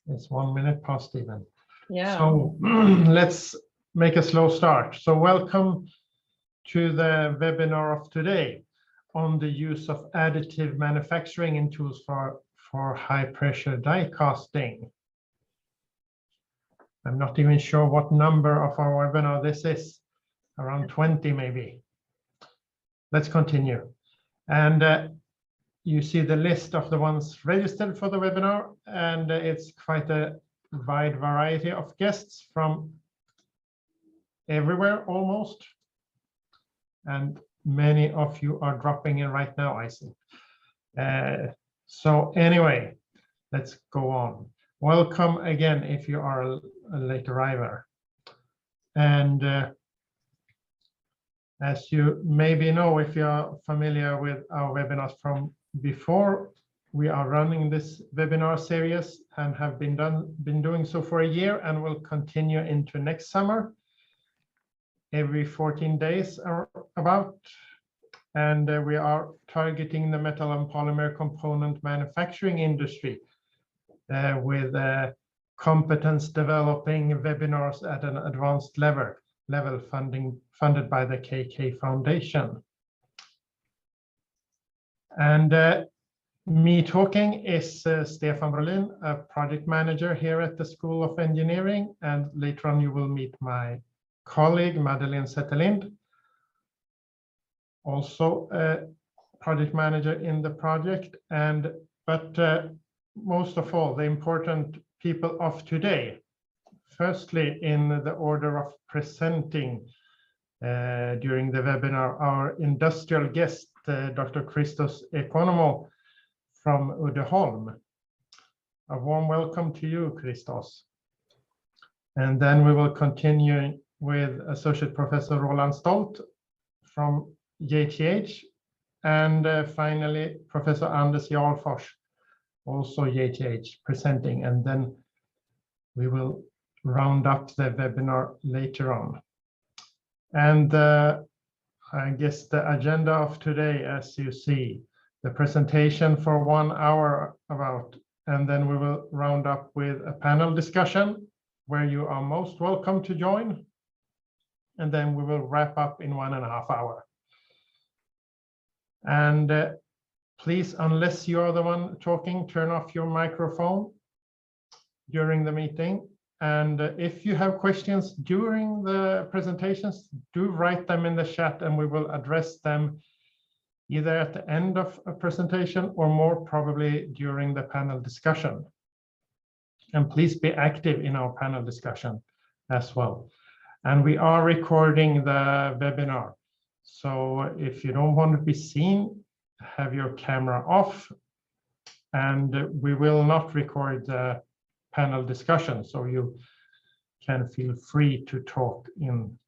It's 1 minute past even. Yeah. So let's make a slow start. So welcome to the webinar of today on the use of additive manufacturing in tools for high pressure die casting. I'm not even sure what number of our webinar this is, around 20 maybe. Let's continue. And you see the list of the ones registered for the webinar, and it's quite a wide variety of guests from everywhere almost. And many of you are dropping in right now, I see. So anyway, let's go on. Welcome again if you are a late arriver. And as you maybe know, if you're familiar with our webinars from before, we are running this webinar series and have been doing so for a year and will continue into next summer, every 14 days or about. And we are targeting the metal and polymer component manufacturing industry with competence developing webinars at an advanced level funded by the KK Foundation. And me talking is Stefan Brolin, a project manager here at the School of Engineering, and later on you will meet my colleague Madeleine Zetterlind, also a project manager in the project. But most of all, the important people of today. Firstly, in the order of presenting during the webinar, our industrial guest, Dr. Christos Economo from Uddeholm. A warm welcome to you, Christos. And then we will continue with Associate Professor Roland Stolt from JTH, and finally Professor Anders Jarlfors, also JTH, presenting, and then we will round up the webinar later on. And I guess the agenda of today, as you see, the presentation for 1 hour about, and then we will round up with a panel discussion where you are most welcome to join. And then we will wrap up in 1.5 hours. And please, unless you are the one talking, turn off your microphone during the meeting. And if you have questions during the presentations, do write them in the chat and we will address them either at the end of a presentation or more probably during the panel discussion. And please be active in our panel discussion as well. And we are recording the webinar. So if you don't want to be seen, have your camera off, and we will not record the panel discussion, so you can feel free to talk in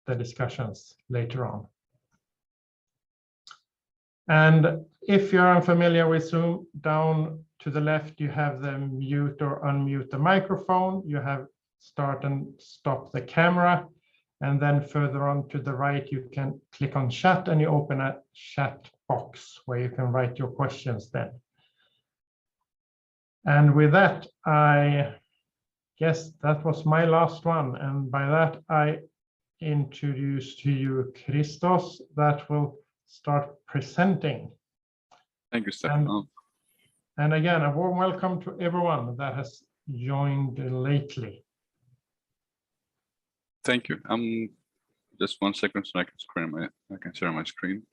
the discussions later on. And if you're unfamiliar with Zoom, down to the left, you have the mute or unmute the microphone. You have start and stop the camera. And then further on to the right, you can click on chat and you open a chat box where you can write your questions then. And with that, I guess that was my last one. And by that, I introduce to you Christos that will start presenting. Thank you, Stefan. And again, a warm welcome to everyone that has joined lately. Thank you. Just 1 second so I can share my screen.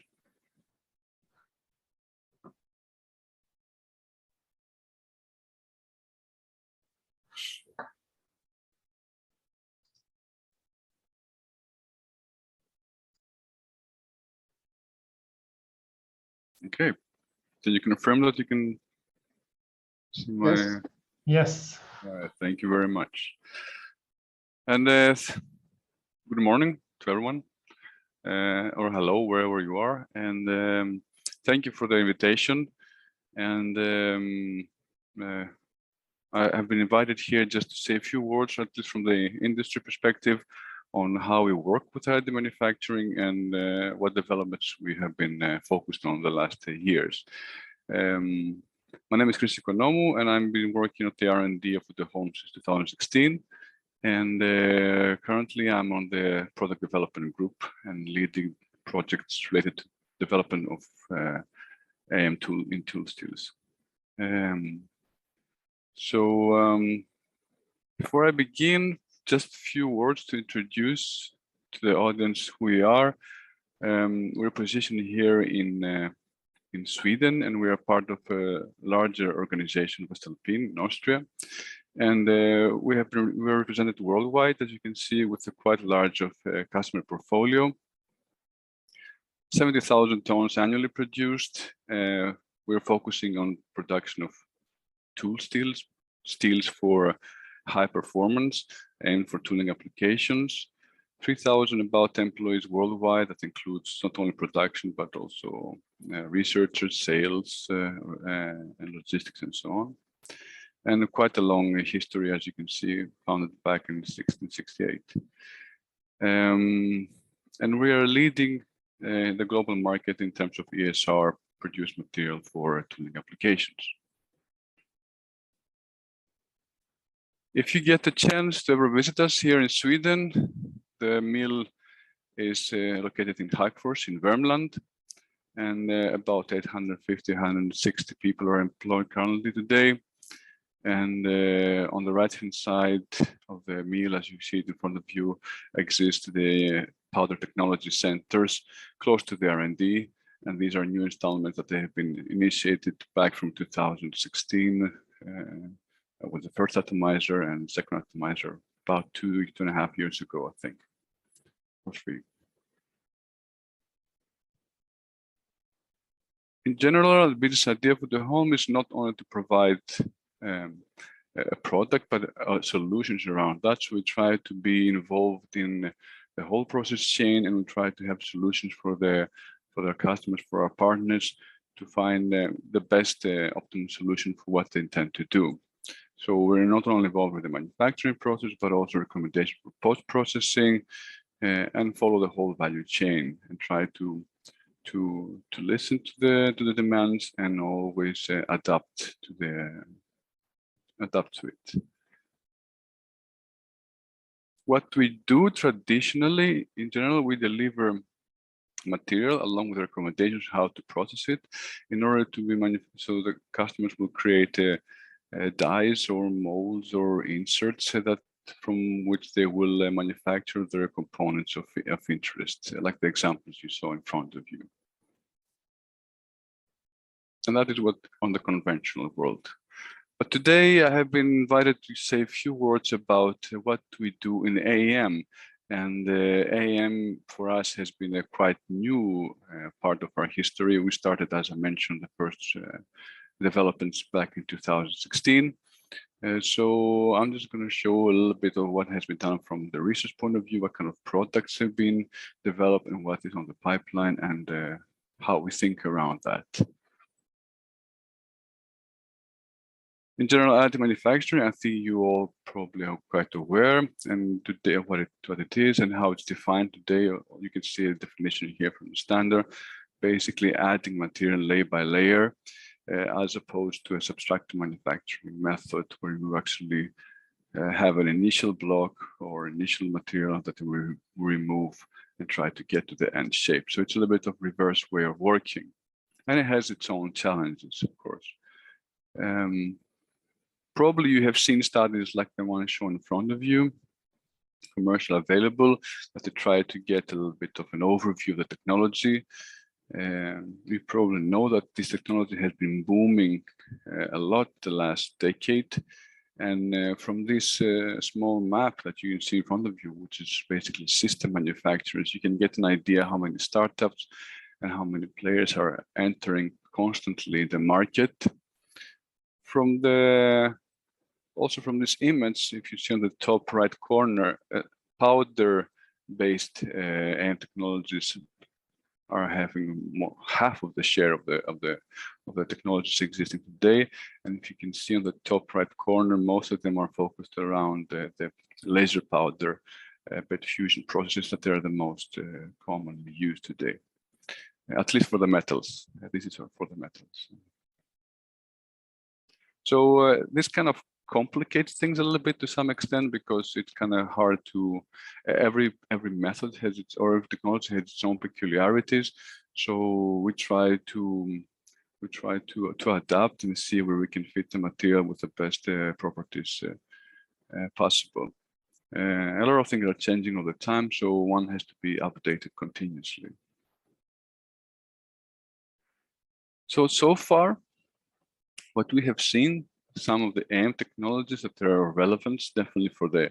Okay. Can you confirm that you can see my? Yes. Yes. Thank you very much. And good morning to everyone, or hello wherever you are. And thank you for the invitation. And I have been invited here just to say a few words, at least from the industry perspective, on how we work with additive manufacturing and what developments we have been focused on the last years. My name is Chris Konomu, and I've been working at the R&D of the home since 2016. And currently I'm on the product development group and leading projects related to development of AM tool in toolsteels. Before I begin, just a few words to introduce to the audience who we are. We're positioned here in Sweden, and we are part of a larger organization, voestalpine, in Austria. And we're represented worldwide, as you can see, with a quite large customer portfolio. 70,000 tons annually produced. We're focusing on production of tool steels for high performance and for tooling applications. 3,000 about employees worldwide. That includes not only production, but also researchers, sales, and logistics, and so on. And quite a long history, as you can see, founded back in 1668. And we are leading the global market in terms of ESR produced material for tooling applications. If you get the chance to ever visit us here in Sweden, the mill is located in Hagfors in Värmland, and about 850, 160 people are employed currently today. And on the right-hand side of the mill, as you see it in front of you, exist the powder technology centers close to the R&D. And these are new installments that they have been initiated back from 2016 with the first atomizer and second atomizer about 2.5 years ago, I think, or 3. In general, the business idea for the home is not only to provide a product, but solutions around that. So we try to be involved in the whole process chain, and we try to have solutions for their customers, for our partners, to find the best optimum solution for what they intend to do. So we're not only involved with the manufacturing process, but also recommendation for post-processing, and follow the whole value chain, and try to listen to the demands, and always adapt to it. What we do traditionally, in general, we deliver material along with recommendations how to process it in order to be so the customers will create dies or molds or inserts that from which they will manufacture their components of interest, like the examples you saw in front of you. And that is what on the conventional world. But today I have been invited to say a few words about what we do in AM. And AM for us has been a quite new part of our history. We started, as I mentioned, the first developments back in 2016. So I'm just going to show a little bit of what has been done from the research point of view, what kind of products have been developed, and what is on the pipeline, and how we think around that. In general, additive manufacturing, I think you all probably are quite aware, and today what it is and how it's defined today. You can see a definition here from the standard, basically adding material layer by layer, as opposed to a subtractive manufacturing method where you actually have an initial block or initial material that we remove and try to get to the end shape. So it's a little bit of reverse way of working, and it has its own challenges, of course. Probably you have seen studies like the one shown in front of you, commercially available, that they try to get a little bit of an overview of the technology. We probably know that this technology has been booming a lot the last decade. And from this small map that you can see in front of you, which is basically system manufacturers, you can get an idea how many startups and how many players are entering constantly the market. From also from this image, if you see on the top right corner, powder-based AM technologies are having half of the share of the technologies existing today. And if you can see on the top right corner, most of them are focused around the laser powder bed fusion processes that are the most commonly used today, at least for the metals. This is for the metals. So this kind of complicates things a little bit to some extent, because it's kind of hard to, every method has its, or every technology has its own peculiarities. So we try to adapt and see where we can fit the material with the best properties possible. A lot of things are changing all the time, so one has to be updated continuously. So far, what we have seen, some of the AM technologies that are relevant, definitely for the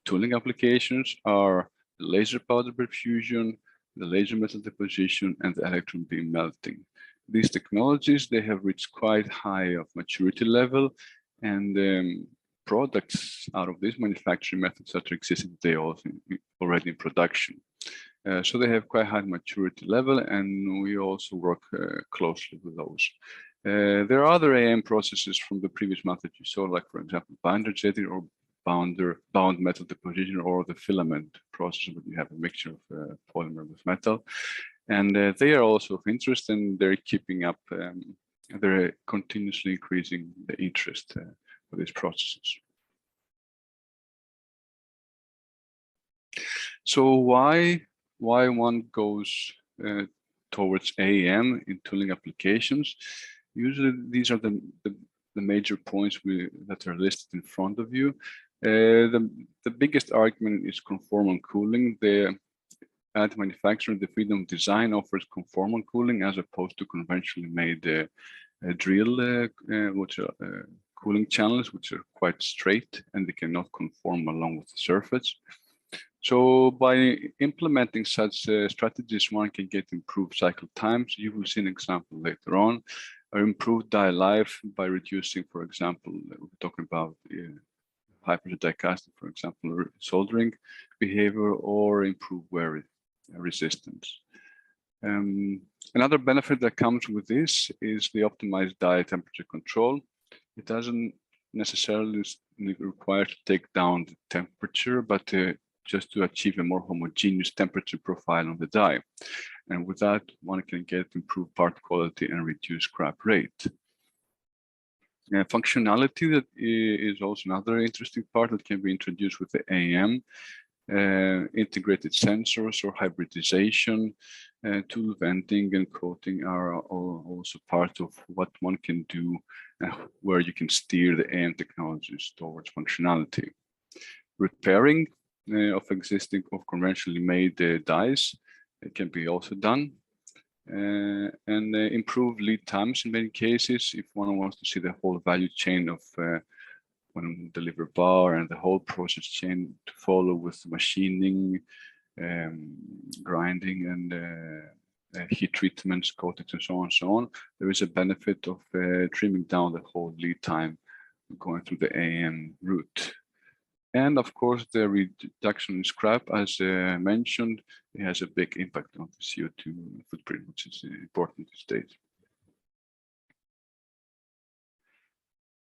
tooling applications, are the laser powder bed fusion, the laser metal deposition, and the electron beam melting. These technologies, they have reached quite high of maturity level, and products out of these manufacturing methods that are existing today also already in production. So they have quite high maturity level, and we also work closely with those. There are other AM processes from the previous method you saw, like for example, binder jetting or bound metal deposition, or the filament process where you have a mixture of polymer with metal. And they are also of interest, and they're keeping up, they're continuously increasing the interest for these processes. So why one goes towards AM in tooling applications? Usually these are the major points that are listed in front of you. The biggest argument is conformal cooling. The additive manufacturing, the freedom of design offers conformal cooling as opposed to conventionally made drill which are cooling channels, which are quite straight and they cannot conform along with the surface. So by implementing such strategies, one can get improved cycle times. You will see an example later on, or improved die life by reducing, for example, we're talking about high-pressure die casting, for example, soldering behavior, or improve wear resistance. Another benefit that comes with this is the optimized die temperature control. It doesn't necessarily require to take down the temperature, but just to achieve a more homogeneous temperature profile on the die. And with that, one can get improved part quality and reduce scrap rate. Functionality that is also another interesting part that can be introduced with the AM. Integrated sensors or hybridization, tool venting and coating are also part of what one can do, where you can steer the AM technologies towards functionality. Repairing of conventionally made dies can be also done, and improve lead times in many cases if one wants to see the whole value chain of when deliver bar and the whole process chain to follow with machining, grinding, and heat treatments, coatings, and so on. There is a benefit of trimming down the whole lead time going through the AM route. And of course, the reduction in scrap, as mentioned, it has a big impact on the CO2 footprint, which is important to state.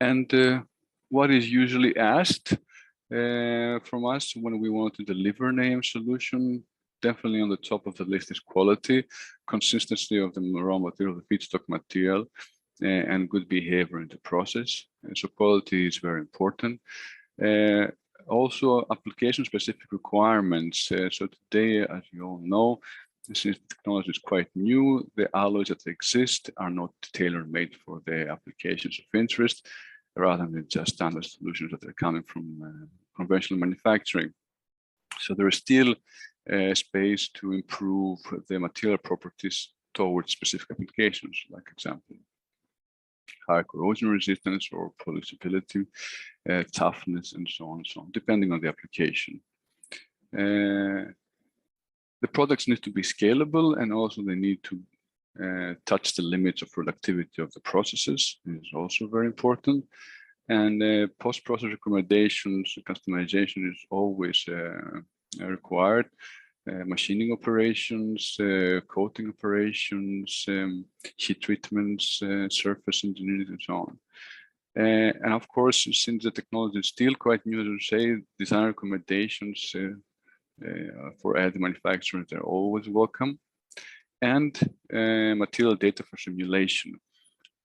And what is usually asked from us when we want to deliver an AM solution, definitely on the top of the list is quality, consistency of the raw material, the feedstock material, and good behavior in the process. So quality is very important. Also application-specific requirements. So today, as you all know, since the technology is quite new, the alloys that exist are not tailor-made for the applications of interest, rather than just standard solutions that are coming from conventional manufacturing. So there is still space to improve the material properties towards specific applications, like example, high corrosion resistance or porosity, toughness, and so on, depending on the application. The products need to be scalable, and also they need to touch the limits of productivity of the processes. This is also very important. And post-process recommendations, customization is always required. Machining operations, coating operations, heat treatments, surface engineering, and so on. And of course, since the technology is still quite new, as I say, design recommendations for additive manufacturing, they're always welcome. And material data for simulation.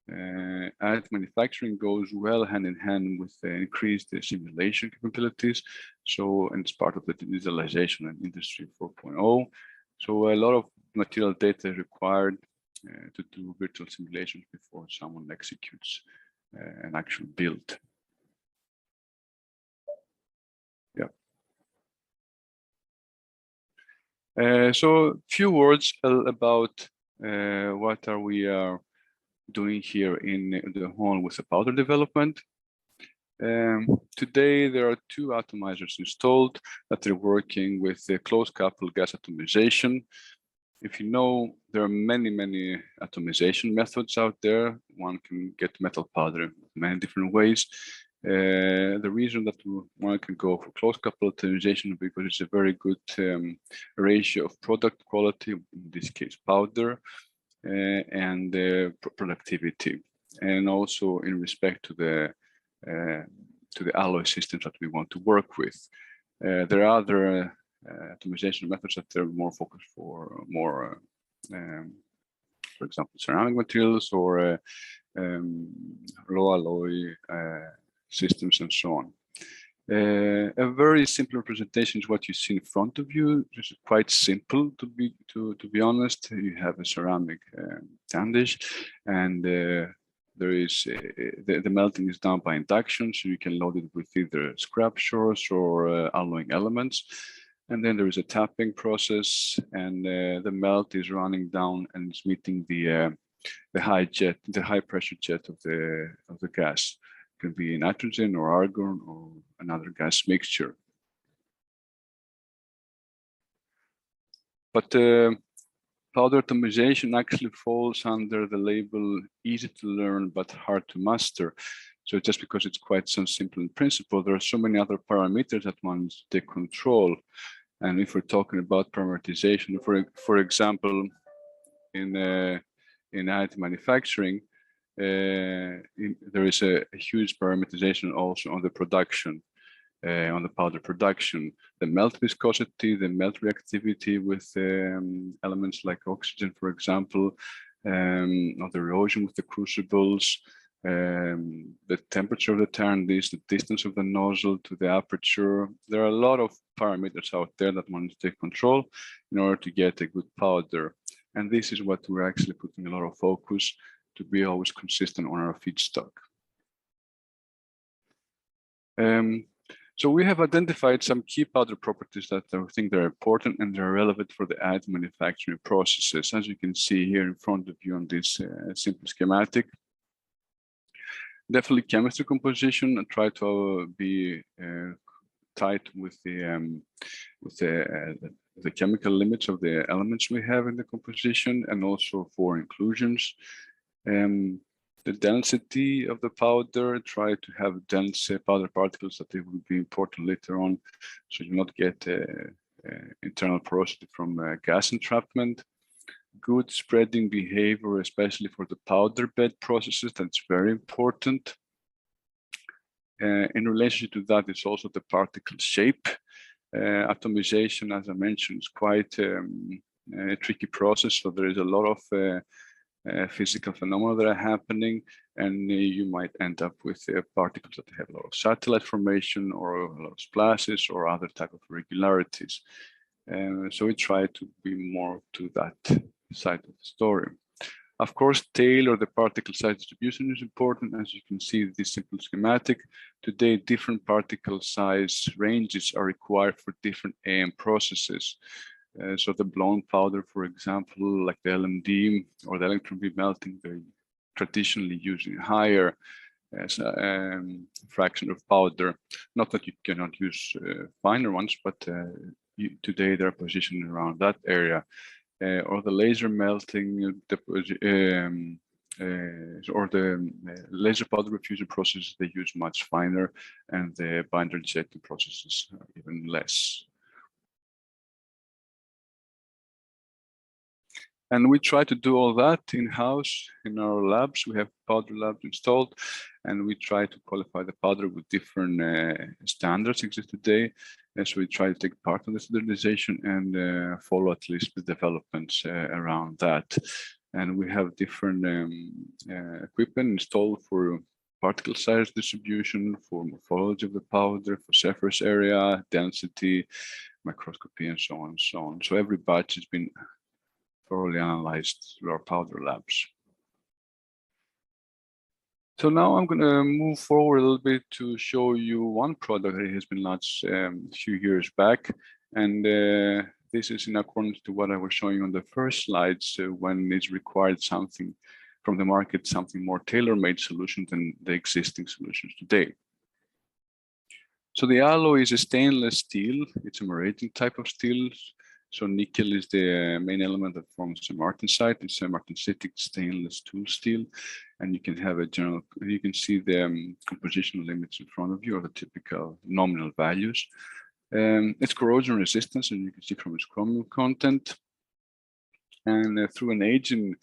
additive manufacturing goes well hand in hand with increased simulation capabilities. So, and it's part of the digitalization and Industry 4.0. So a lot of material data is required to do virtual simulations before someone executes an actual build. Yeah. So few words about what are we doing here in the hall with the powder development. Today, there are 2 atomizers installed that are working with the close coupled gas atomization. If you know, there are many atomization methods out there. One can get metal powder in many different ways. The reason that one can go for close coupled atomization is because it's a very good ratio of product quality, in this case powder, and productivity, and also in respect to the alloy systems that we want to work with. There are other atomization methods that are more focused for more, for example, ceramic materials or low alloy systems and so on. A very simple representation is what you see in front of you. It's quite simple to be honest. You have a ceramic sand dish, and there is the melting is done by induction, so you can load it with either scrap shores or alloying elements. And then there is a tapping process, and the melt is running down and it's meeting the high pressure jet of the gas. It can be nitrogen or argon or another gas mixture. But powder atomization actually falls under the label easy to learn but hard to master. So just because it's quite so simple in principle, there are so many other parameters that one needs to take control. And if we're talking about parameterization, for example, in additive manufacturing, there is a huge parameterization also on the production, on the powder production, the melt viscosity, the melt reactivity with elements like oxygen, for example, or the erosion with the crucibles, the temperature of the turn dish, the distance of the nozzle to the aperture. There are a lot of parameters out there that one needs to take control in order to get a good powder. And this is what we're actually putting a lot of focus to be always consistent on our feedstock. So we have identified some key powder properties that I think they're important and they're relevant for the additive manufacturing processes, as you can see here in front of you on this simple schematic. Definitely chemistry composition, and try to be tight with the chemical limits of the elements we have in the composition, and also for inclusions. The density of the powder, try to have dense powder particles that they will be important later on, so you not get internal porosity from gas entrapment. Good spreading behavior, especially for the powder bed processes, that's very important. In relation to that is also the particle shape. Atomization, as I mentioned, is quite a tricky process, so there is a lot of physical phenomena that are happening, and you might end up with particles that have a lot of satellite formation or a lot of splashes or other type of irregularities. So we try to be more to that side of the story. Of course, tailor the particle size distribution is important. As you can see, this simple schematic. Today, different particle size ranges are required for different AM processes. So the blown powder, for example, like the LMD or the electron beam melting, they're traditionally using higher fraction of powder. Not that you cannot use finer ones, but today they're positioned around that area. Or the laser melting or the laser powder diffusion processes, they use much finer, and the binder jetting processes even less. And we try to do all that in-house in our labs. We have powder labs installed, and we try to qualify the powder with different standards exist today. And so we try to take part of the standardization and follow at least the developments around that. and we have different equipment installed for particle size distribution, for morphology of the powder, for surface area, density, microscopy, and so on and so on. So every batch has been thoroughly analyzed through our powder labs. So now I'm going to move forward a little bit to show you one product that has been launched a few years back. And this is in accordance to what I was showing on the first slides, when it's required something from the market, something more tailor-made solution than the existing solutions today. So the alloy is a stainless steel. It's a maraging type of steel. So nickel is the main element that forms the martensite. It's a martensitic stainless tool steel, and you can have a general. You can see the compositional limits in front of you, or the typical nominal values. It's corrosion resistance, and you can see from its chromium content. And through an aging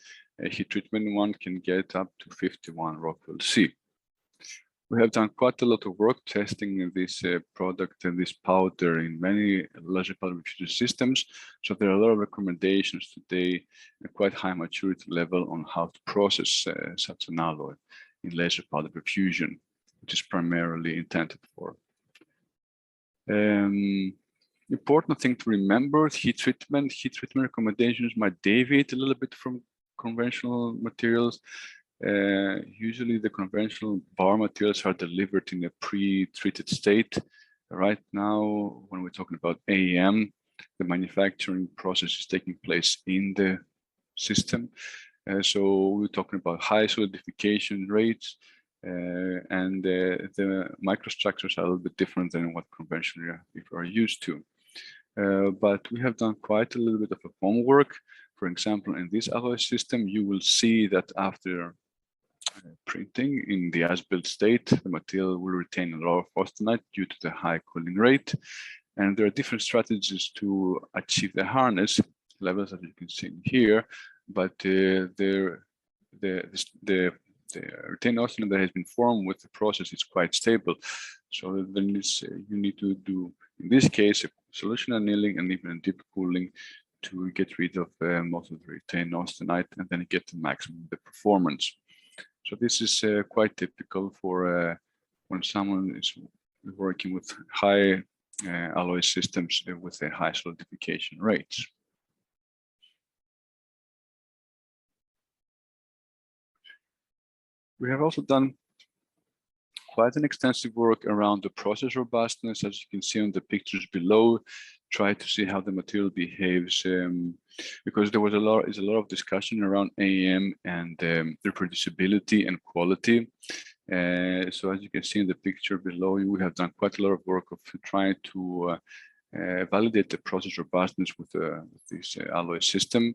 heat treatment, one can get up to 51 Rockwell C. We have done quite a lot of work testing this product and this powder in many laser powder diffusion systems. So there are a lot of recommendations today, a quite high maturity level on how to process such an alloy in laser powder diffusion, which is primarily intended for. Important thing to remember, heat treatment recommendations might deviate a little bit from conventional materials. Usually the conventional bar materials are delivered in a pre-treated state. Right now, when we're talking about AEM, the manufacturing process is taking place in the system. So we're talking about high solidification rates, and the microstructures are a little bit different than what conventionally people are used to. But we have done quite a little bit of homework. For example, in this alloy system, you will see that after printing in the as-built state, the material will retain a lot of austenite due to the high cooling rate. And there are different strategies to achieve the hardness levels that you can see here, but the retained austenite that has been formed with the process is quite stable. So then you need to do, in this case, a solution annealing and even a deep cooling to get rid of most of the retained austenite, and then get the maximum of the performance. So this is quite typical for when someone is working with high alloy systems with a high solidification rates. We have also done quite an extensive work around the process robustness, as you can see on the pictures below. Try to see how the material behaves, because there was a lot of discussion around AEM and reproducibility and quality. So as you can see in the picture below, we have done quite a lot of work of trying to validate the process robustness with this alloy system,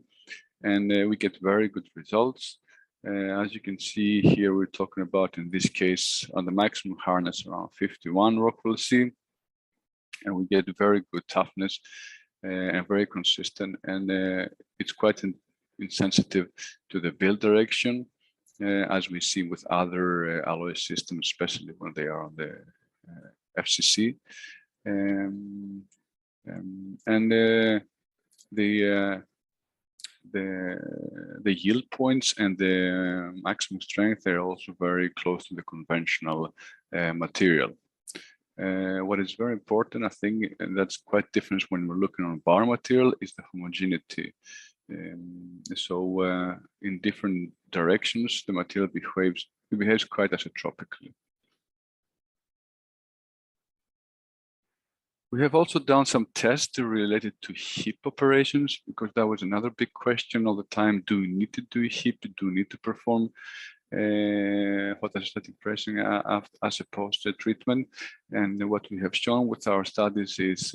and we get very good results. As you can see here, we're talking about, in this case, on the maximum hardness around 51 Rockwell C, and we get very good toughness and very consistent, and it's quite insensitive to the build direction, as we see with other alloy systems, especially when they are on the FCC. And the yield points and the maximum strength are also very close to the conventional material. What is very important, I think, and that's quite different when we're looking on bar material, is the homogeneity. So in different directions, the material behaves quite isotropically. We have also done some tests related to HIP operations, because that was another big question all the time. Do we need to do HIP? Do we need to perform photostatic pressing as a post-treatment? And what we have shown with our studies is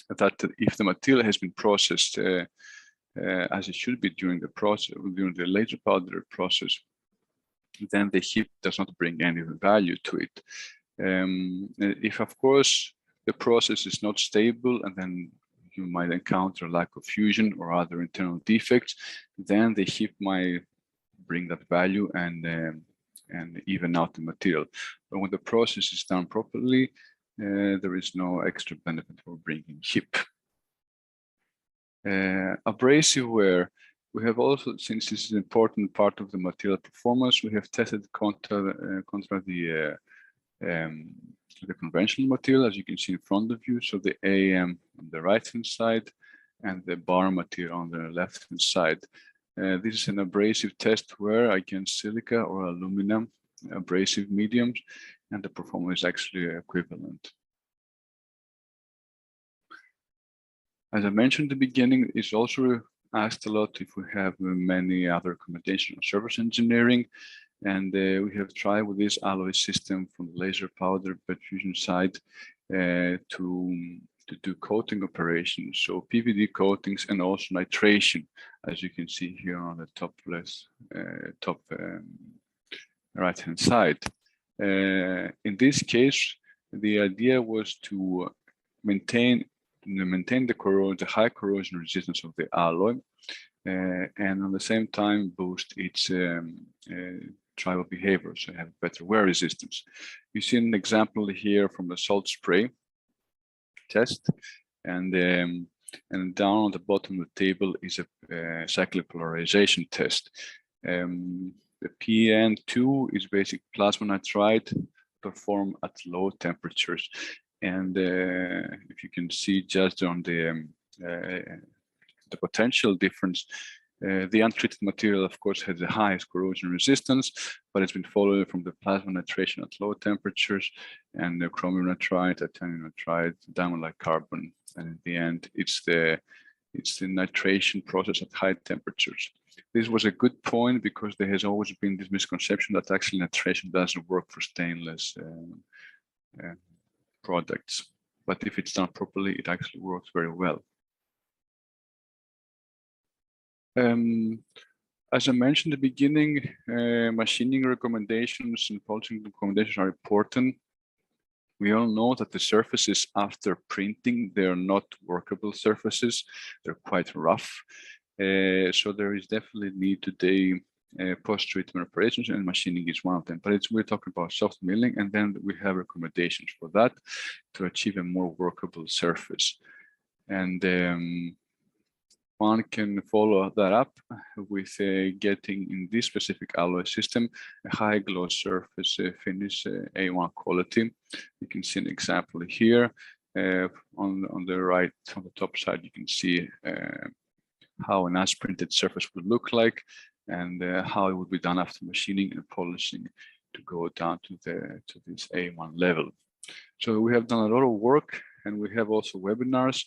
that if the material has been processed as it should be during the laser powder process, then the HIP does not bring any value to it. If, of course, the process is not stable, and then you might encounter lack of fusion or other internal defects, then the HIP might bring that value and even out the material. But when the process is done properly, there is no extra benefit for bringing HIP. Abrasive wear We have also, since this is an important part of the material performance, we have tested contra the conventional material, as you can see in front of you. So the AM on the right-hand side and the bar material on the left-hand side. This is an abrasive test where against silica or aluminum abrasive mediums, and the performance is actually equivalent. As I mentioned at the beginning, it's also asked a lot if we have many other recommendations on surface engineering. And we have tried with this alloy system from the laser powder bed fusion side to do coating operations. So PVD coatings and also nitration, as you can see here on the top right-hand side. In this case, the idea was to maintain the high corrosion resistance of the alloy, and at the same time boost its tribal behavior, so have better wear resistance. You see an example here from the salt spray test, and down on the bottom of the table is a cyclic polarization test. The PN2 is basic plasma nitride performed at low temperatures, and if you can see just on the potential difference, the untreated material, of course, has the highest corrosion resistance, but it's been followed from the plasma nitration at low temperatures, and the chromium nitride, titanium nitride, diamond-like carbon, and in the end, it's the nitration process at high temperatures. This was a good point because there has always been this misconception that actually nitration doesn't work for stainless products, but if it's done properly, it actually works very well. As I mentioned at the beginning, machining recommendations and polishing recommendations are important. We all know that the surfaces after printing, they are not workable surfaces. They're quite rough. So there is definitely need today post-treatment operations, and machining is one of them. But we're talking about soft milling, and then we have recommendations for that to achieve a more workable surface. And one can follow that up with getting in this specific alloy system a high gloss surface finish A1 quality. You can see an example here. On the right, on the top side, you can see how an as printed surface would look like, and how it would be done after machining and polishing to go down to this A1 level. So we have done a lot of work, and we have also webinars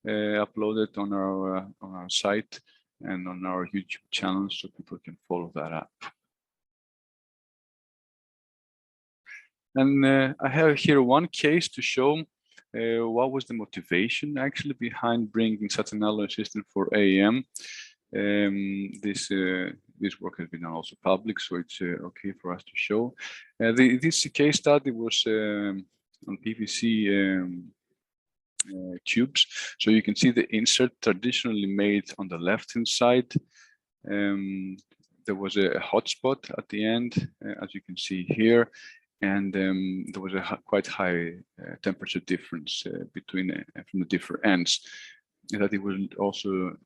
uploaded on our site and on our YouTube channel, so people can follow that up. And I have here one case to show what was the motivation actually behind bringing such an alloy system for AM. This work has been also public, so it's okay for us to show. This case study was on PVC tubes. So you can see the insert traditionally made on the left-hand side. There was a hot spot at the end, as you can see here, and there was a quite high temperature difference between from the different ends, and that it was also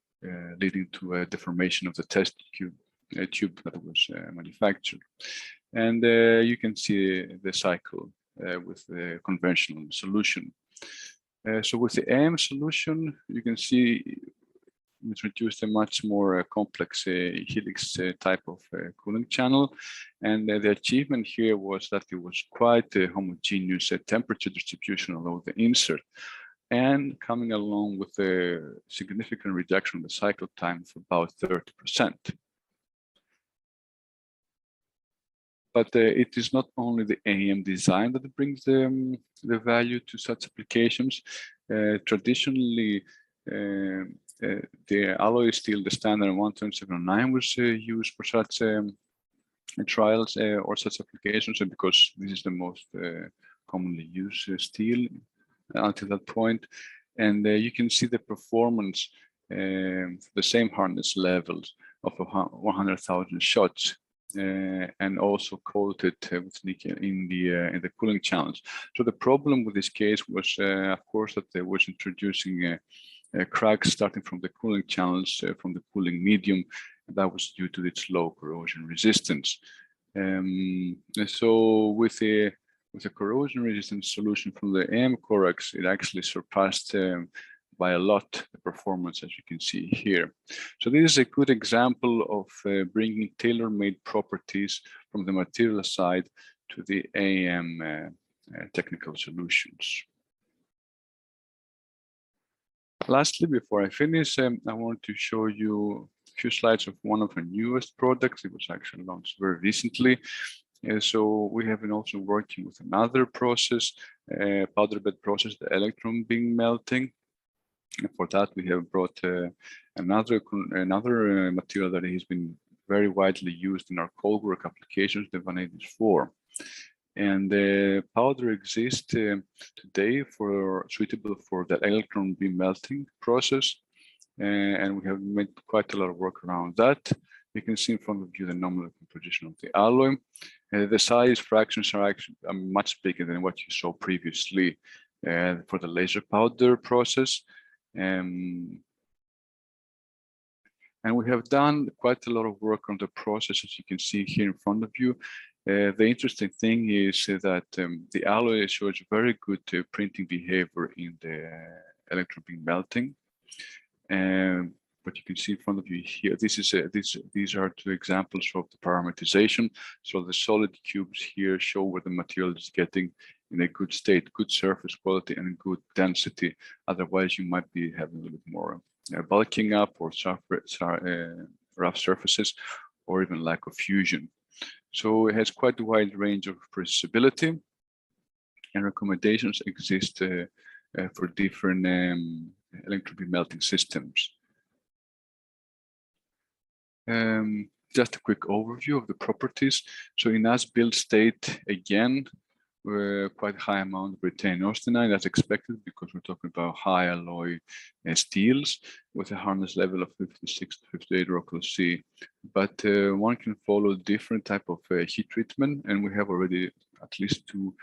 leading to a deformation of the test tube that was manufactured. And you can see the cycle with the conventional solution. So with the AM solution, you can see we introduced a much more complex helix type of cooling channel. And the achievement here was that it was quite a homogeneous temperature distribution along the insert, and coming along with a significant reduction in the cycle time of about 30%. But it is not only the AM design that brings the value to such applications. Traditionally, the alloy steel, the standard 12709, was used for such trials or such applications, and because this is the most commonly used steel until that point. And you can see the performance, the same hardness levels of 100,000 shots. And also coated with nickel in the cooling challenge. So the problem with this case was, of course, that they was introducing cracks starting from the cooling channels, from the cooling medium. That was due to its low corrosion resistance. So with a corrosion resistant solution from the AM-Corax, it actually surpassed by a lot the performance, as you can see here. So this is a good example of bringing tailor-made properties from the material side to the AM technical solutions. Lastly, before I finish, I want to show you a few slides of one of our newest products. It was actually launched very recently. So we have been also working with another process, powder bed process, the electron beam melting. And for that, we have brought another material that has been very widely used in our cold work applications, the vanadium 4. And the powder exists today suitable for the electron beam melting process. And we have made quite a lot of work around that. You can see in front of you the nominal composition of the alloy. The size fractions are actually much bigger than what you saw previously for the laser powder process. And we have done quite a lot of work on the process, as you can see here in front of you. The interesting thing is that the alloy shows very good printing behavior in the electron beam melting. But you can see in front of you here, these are two examples of the parameterization. So the solid cubes here show where the material is getting in a good state, good surface quality and good density. Otherwise, you might be having a little bit more bulking up or rough surfaces, or even lack of fusion. So it has quite a wide range of processability, and recommendations exist for different electron beam melting systems. Just a quick overview of the properties. So in as-built state, again, quite high amount of retained austenite. That's expected because we're talking about high alloy steels with a hardness level of 56 to 58 Rockwell C. But one can follow different type of heat treatment, and we have already at least two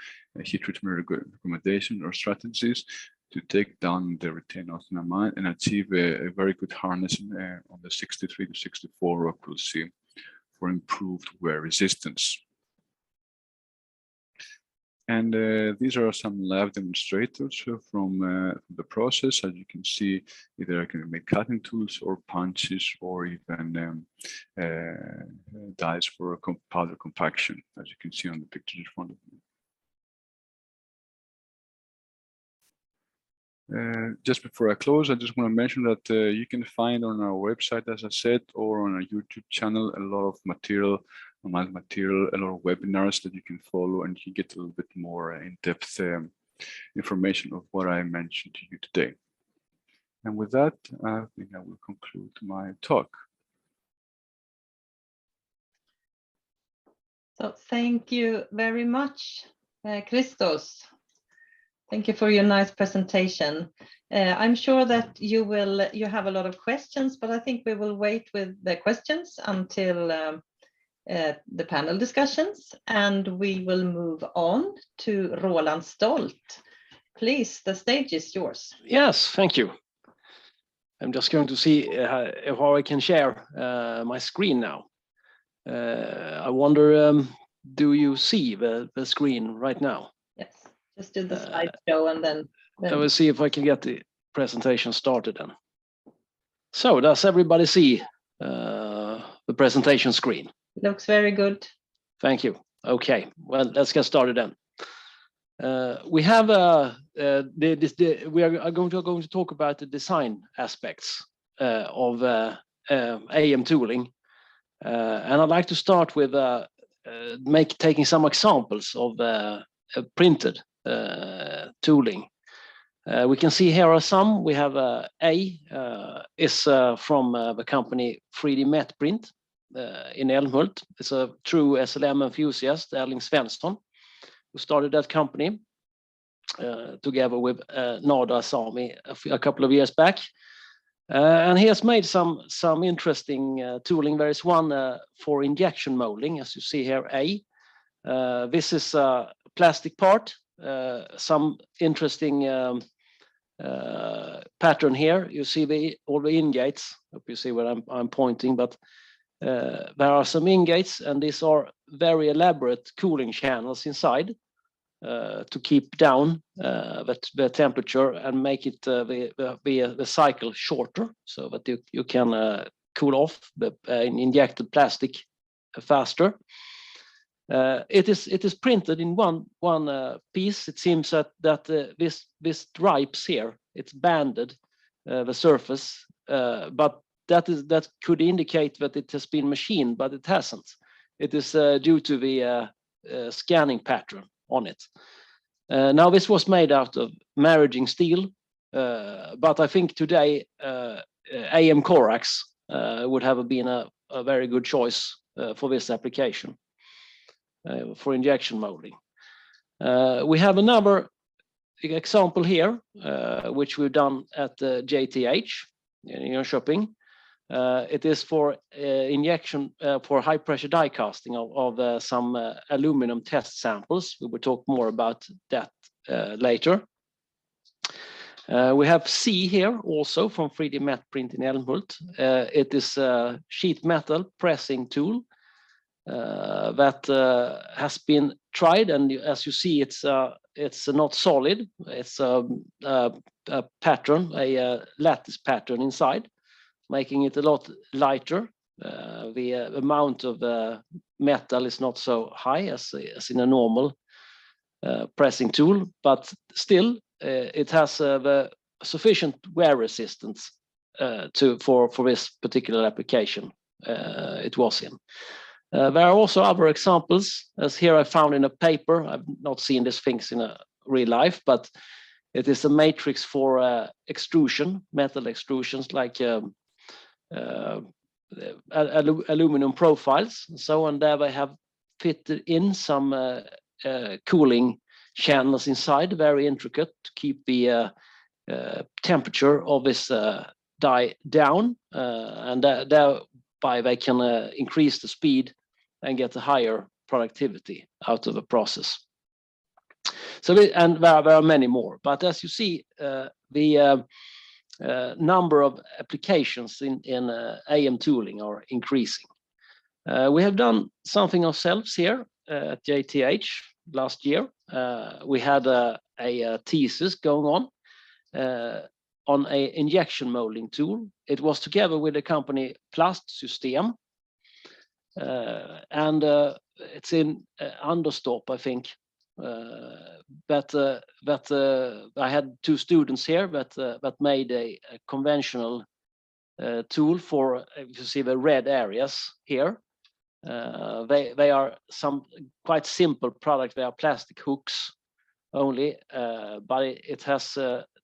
heat treatment recommendations or strategies to take down the retained austenite and achieve a very good harness on the 63 to 64 Rockwell C for improved wear resistance. And these are some lab demonstrators from the process. As you can see, either I can make cutting tools or punches, or even dies for powder compaction, as you can see on the picture in front of me. Just before I close, I just want to mention that you can find on our website, as I said, or on our YouTube channel, a lot of material, a lot of webinars that you can follow, and you get a little bit more in-depth information of what I mentioned to you today. And with that, I think I will conclude my talk. So thank you very much, Christos. Thank you for your nice presentation. I'm sure that you have a lot of questions, but I think we will wait with the questions until the panel discussions, and we will move on to Roland Stolt. Please, the stage is yours. Yes, thank you. I'm just going to see how I can share my screen now. I wonder, do you see the screen right now? Yes. Just do the slideshow and then I will see if I can get the presentation started then. So does everybody see the presentation screen? Looks very good. Thank you. Okay, well, let's get started then. We have we are going to talk about the design aspects of AM tooling, and I'd like to start with taking some examples of printed tooling. We can see here are some. We have is from the company 3D Met Print in Älmhult. It's a true SLM enthusiast, Erling Svensson, who started that company together with Nada Sami a couple of years back. And he has made some interesting tooling. There is one for injection molding, as you see here, This is a plastic part, some interesting pattern here. You see all the ingates. Hope you see what I'm pointing, but there are some ingates, and these are very elaborate cooling channels inside to keep down the temperature and make it the cycle shorter, so that you can cool off the injected plastic faster. It is printed in one piece. It seems that this stripes here, it's banded the surface, but that could indicate that it has been machined, but it hasn't. It is due to the scanning pattern on it. Now this was made out of maraging steel, but I think today AM Corax would have been a very good choice for this application. For injection molding. We have another example here, which we've done at the JTH in Jönköping. It is for injection for high pressure die casting of some aluminum test samples. We will talk more about that later. We have C here also from 3D Matte Print in Älmhult. It is a sheet metal pressing tool that has been tried, and as you see, it's not solid. It's a pattern, a lattice pattern inside, making it a lot lighter. The amount of metal is not so high as in a normal pressing tool, but still it has the sufficient wear resistance for this particular application it was in. There are also other examples, as here I found in a paper. I've not seen these things in a real life, but it is a matrix for extrusion, metal extrusions like aluminum profiles and so on. There they have fitted in some cooling channels inside, very intricate, to keep the temperature of this die down, and thereby they can increase the speed and get a higher productivity out of the process. So, and there are many more, but as you see, the number of applications in AM tooling are increasing. We have done something ourselves here at JTH last year. We had a thesis going on a injection molding tool. It was together with the company Plastsystem, and it's in Anderstorp, I think. That I had two students here that made a conventional tool for, if you see the red areas here. They are some quite simple product. They are plastic hooks only, but it has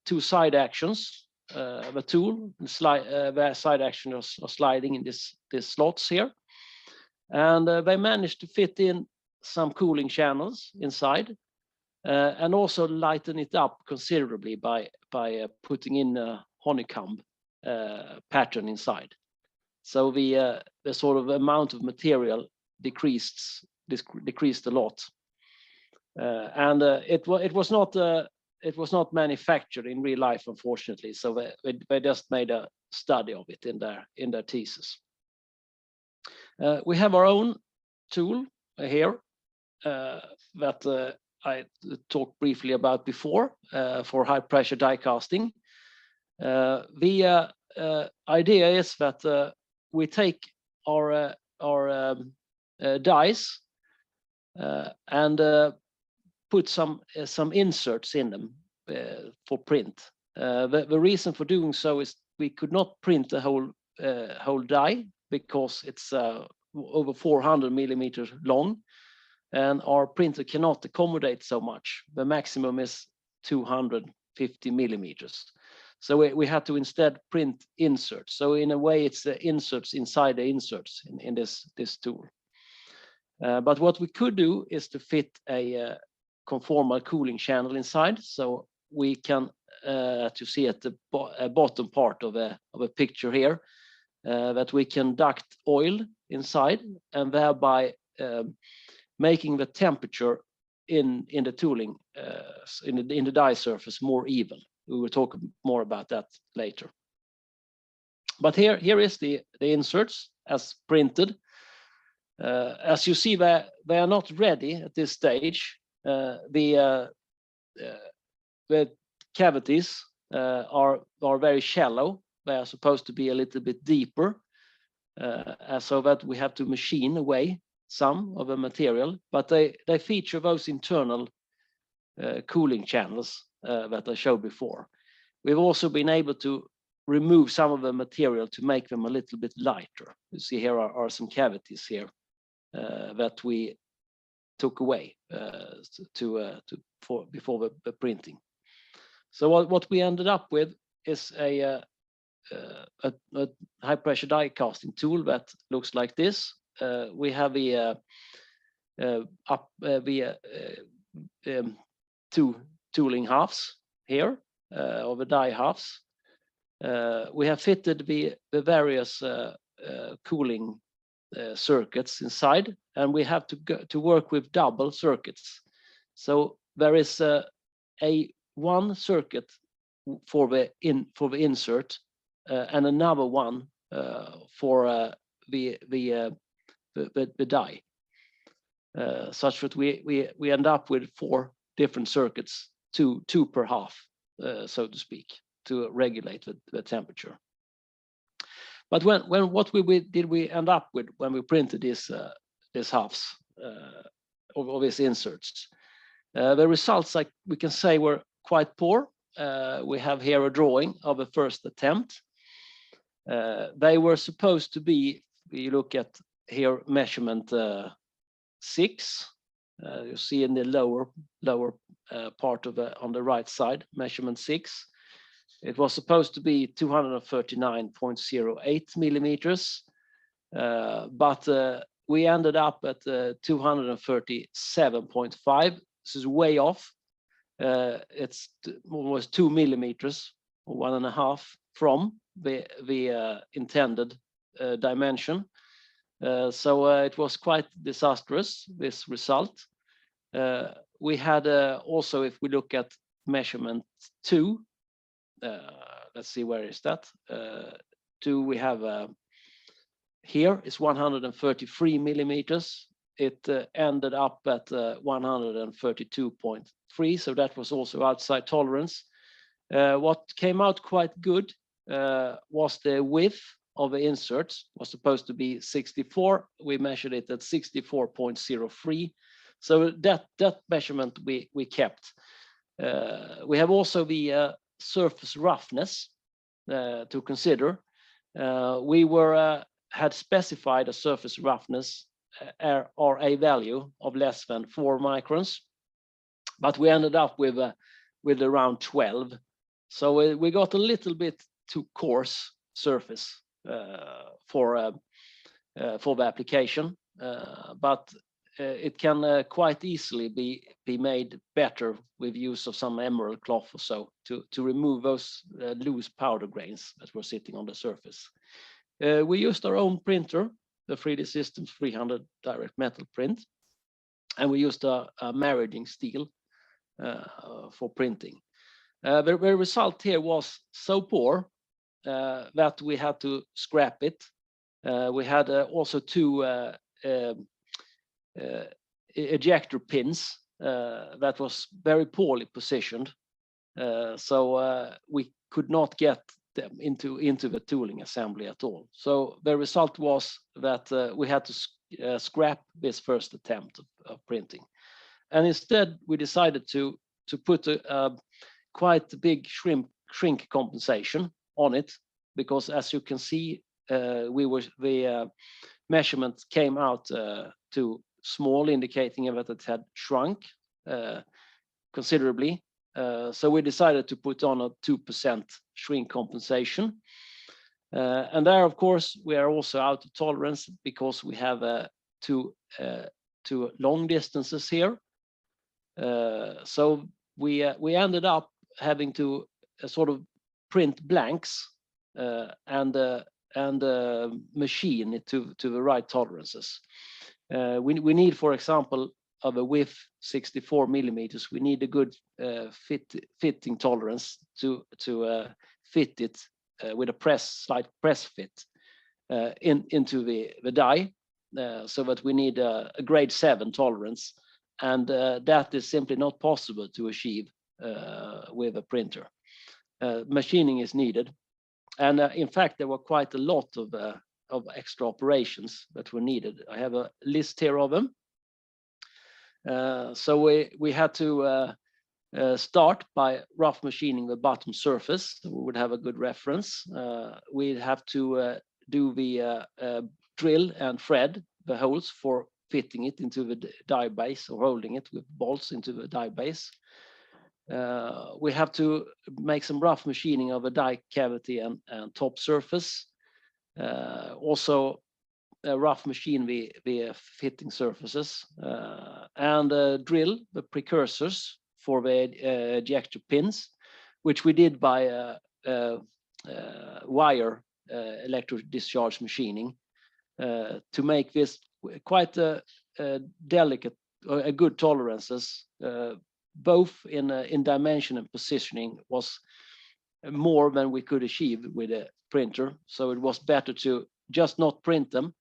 two side actions. The tool, the side actions are sliding in these slots here, and they managed to fit in some cooling channels inside, and also lighten it up considerably by putting in a honeycomb pattern inside. So the sort of amount of material decreased a lot, and it was not manufactured in real life, unfortunately. So they just made a study of it in their thesis. We have our own tool here that I talked briefly about before for high pressure die casting. The idea is that we take our dies and put some inserts in them for print. The reason for doing so is we could not print the whole die because it's over 400 millimeters long, and our printer cannot accommodate so much. The maximum is 250 millimeters. So we had to instead print inserts. So in a way, it's the inserts inside the inserts in this tool. But what we could do is to fit a conformal cooling channel inside. So we can, to see at the bottom part of a picture here, that we can duct oil inside, and thereby making the temperature in the tooling, in the die surface more even. we will talk more about that later. But here is the inserts as printed. As you see, they are not ready at this stage. The cavities are very shallow. They are supposed to be a little bit deeper, so that we have to machine away some of the material, but they feature those internal cooling channels that I showed before. We've also been able to remove some of the material to make them a little bit lighter. You see here are some cavities here that we took away before the printing. So what we ended up with is a high pressure die casting tool that looks like this. We have two tooling halves here, of the die halves. We have fitted the various cooling circuits inside, and we have to work with double circuits. So there is one circuit for the insert and another one for the die, such that we end up with 4 different circuits, two per half, so to speak, to regulate the temperature. But what did we end up with when we printed these halves of these inserts? The results, like we can say, were quite poor. We have here a drawing of the first attempt. They were supposed to be, you look at here, measurement 6. You see in the lower part of on the right side, measurement 6. It was supposed to be 239.08 millimeters, but we ended up at 237.5. This is way off. It's almost 2 millimeters, or 1.5 from the intended dimension. So it was quite disastrous, this result. We had also, if we look at measurement 2, let's see, where is that? 2, we have here is 133 millimeters. It ended up at 132.3, so that was also outside tolerance. What came out quite good was the width of the inserts. Was supposed to be 64. We measured it at 64.03. So that measurement we kept. We have also the surface roughness to consider. We had specified a surface roughness RA value of less than 4 microns, but we ended up with around 12. So we got a little bit too coarse surface for the application, but it can quite easily be made better with use of some emerald cloth or so to remove those loose powder grains that were sitting on the surface. We used our own printer, the 3D Systems 300 direct metal print, and we used a marrying steel for printing. The result here was so poor that we had to scrap it. We had also 2 ejector pins that was very poorly positioned, so we could not get them into the tooling assembly at all. So the result was that we had to scrap this first attempt of printing, and instead we decided to put a quite big shrink compensation on it, because as you can see, the measurement came out too small, indicating that it had shrunk considerably. So we decided to put on a 2% shrink compensation. And there, of course, we are also out of tolerance because we have two long distances here. So we ended up having to sort of print blanks and machine it to the right tolerances. We need, for example, of a width 64 millimeters, we need a good fitting tolerance to fit it with a slight press fit into the die, so that we need a grade 7 tolerance, and that is simply not possible to achieve with a printer. Machining is needed, and in fact there were quite a lot of extra operations that were needed. I have a list here of them. So we had to start by rough machining the bottom surface. We would have a good reference. We'd have to do the drill and thread the holes for fitting it into the die base, or holding it with bolts into the die base. We have to make some rough machining of the die cavity and top surface. Also rough machine the fitting surfaces, and drill the precursors for the ejector pins, which we did by wire electric discharge machining, to make this quite a delicate, a good tolerances, both in dimension and positioning, was more than we could achieve with a printer. So it was better to just not print them,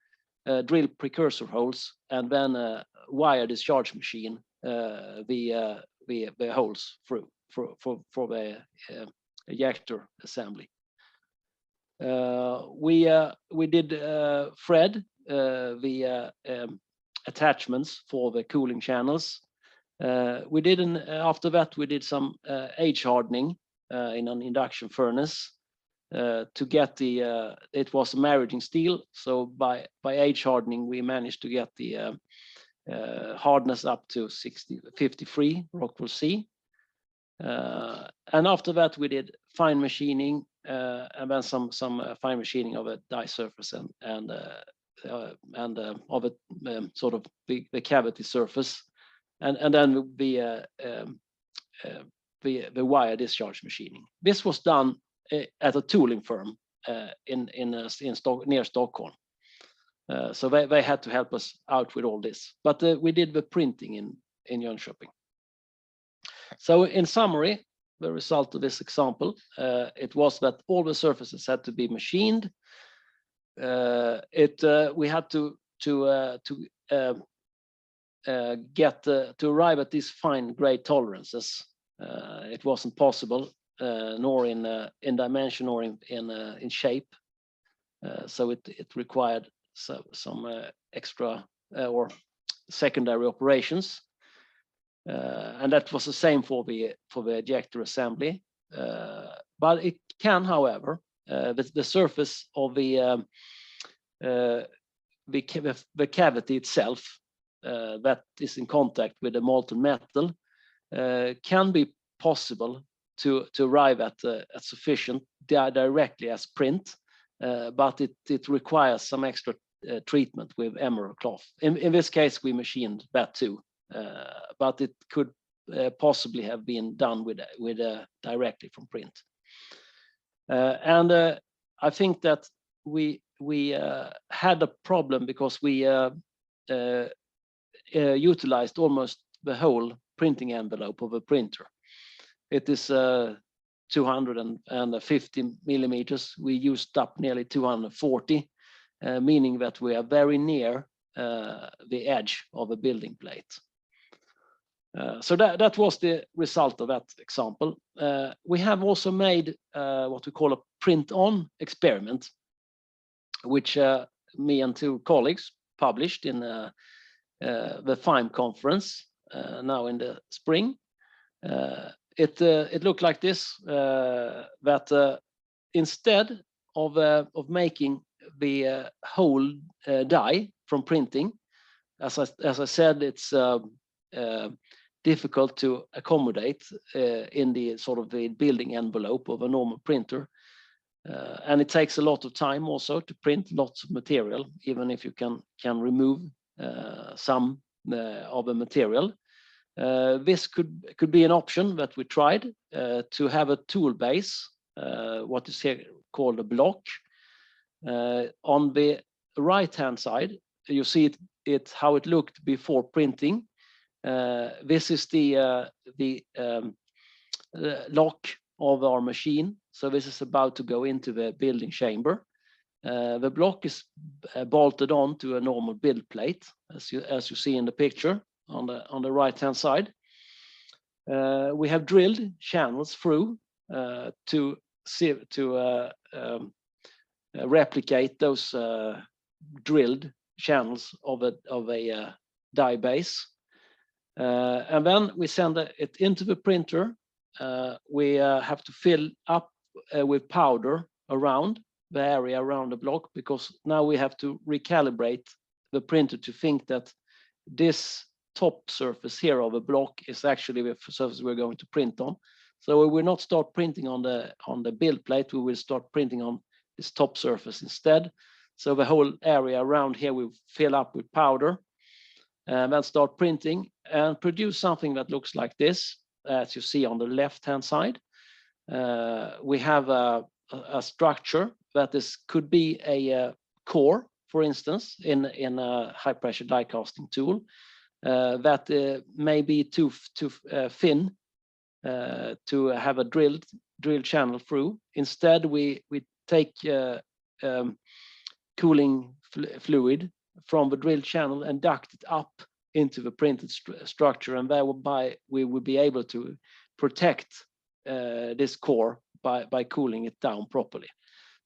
drill precursor holes, and then wire discharge machine the holes through for the ejector assembly. We did thread the attachments for the cooling channels. We did after that we did some edge hardening in an induction furnace to get the it was a maraging steel, so by edge hardening we managed to get the hardness up to 53 Rockwell C. And after that we did fine machining, and then some fine machining of a die surface and of a sort of the cavity surface, and then the wire discharge machining. This was done at a tooling firm near Stockholm. So they had to help us out with all this, but we did the printing in Jönköping. So in summary, the result of this example, it was that all the surfaces had to be machined. We had to arrive at these fine grade tolerances. It wasn't possible, nor in dimension or in shape. So it required some extra or secondary operations, and that was the same for the ejector assembly. But it can, however, the surface of the cavity itself that is in contact with the molten metal can be possible to arrive at sufficient directly as print, but it requires some extra treatment with emerald cloth. In this case, we machined that too, but it could possibly have been done with directly from print. And I think that we had a problem because we utilized almost the whole printing envelope of a printer. It is 250 millimeters. We used up nearly 240, meaning that we are very near the edge of a building plate. So that was the result of that example. We have also made what we call a print-on experiment, which me and two colleagues published in the FIME conference now in the spring. It looked like this, that instead of making the whole die from printing, as I said, it's difficult to accommodate in the sort of the building envelope of a normal printer, and it takes a lot of time also to print lots of material, even if you can remove some of the material. This could be an option that we tried, to have a tool base, what is here called a block. On the right hand side you see it how it looked before printing. This is the lock of our machine. So this is about to go into the building chamber. The block is bolted on to a normal build plate, as you see in the picture on the right-hand side. We have drilled channels through to replicate those drilled channels of a die base. And then we send it into the printer. We have to fill up with powder around the area around the block, because now we have to recalibrate the printer to think that this top surface here of a block is actually the surface we're going to print on. So we will not start printing on the build plate. We will start printing on this top surface instead. So the whole area around here will fill up with powder, and then start printing and produce something that looks like this, as you see on the left-hand side. We have a structure that could be a core, for instance, in a high-pressure die casting tool that may be too thin to have a drilled channel through. Instead, we take cooling fluid from the drilled channel and duct it up into the printed structure, and thereby we will be able to protect this core by cooling it down properly.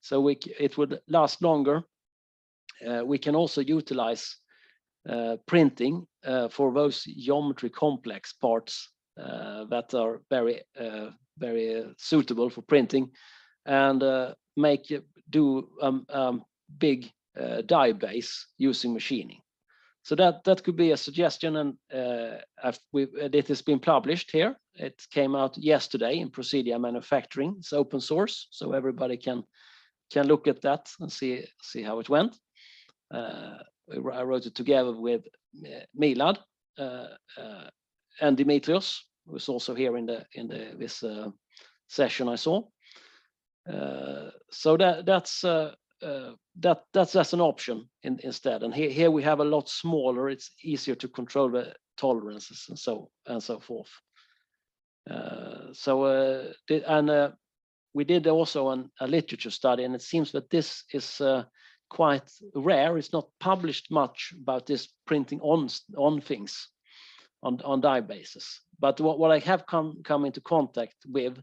So it would last longer. We can also utilize printing for those geometry complex parts that are very suitable for printing, and do big die base using machining. So that could be a suggestion, and it has been published here. It came out yesterday in Procedure Manufacturing. It's open source, so everybody can look at that and see how it went. I wrote it together with Milad and Dimitrios, who was also here in this session I saw. So that's an option instead. And here we have a lot smaller. It's easier to control the tolerances and so forth. We did also a literature study, and it seems that this is quite rare. It's not published much about this printing on things, on die bases. But what I have come into contact with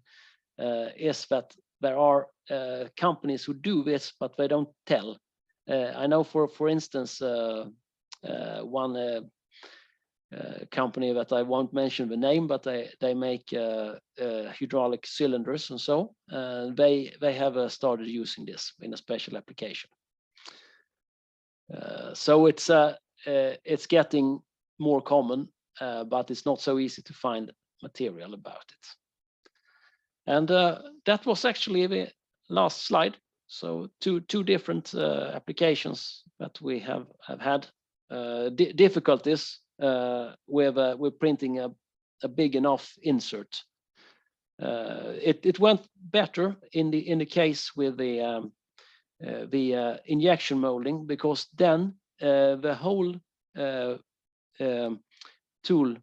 is that there are companies who do this, but they don't tell. I know, for instance, one company that I won't mention the name, but they make hydraulic cylinders and so. They have started using this in a special application. So it's getting more common, but it's not so easy to find material about it. And that was actually the last slide. So two different applications that we have had difficulties with printing a big enough insert. It went better in the case with the injection molding, because then the whole tool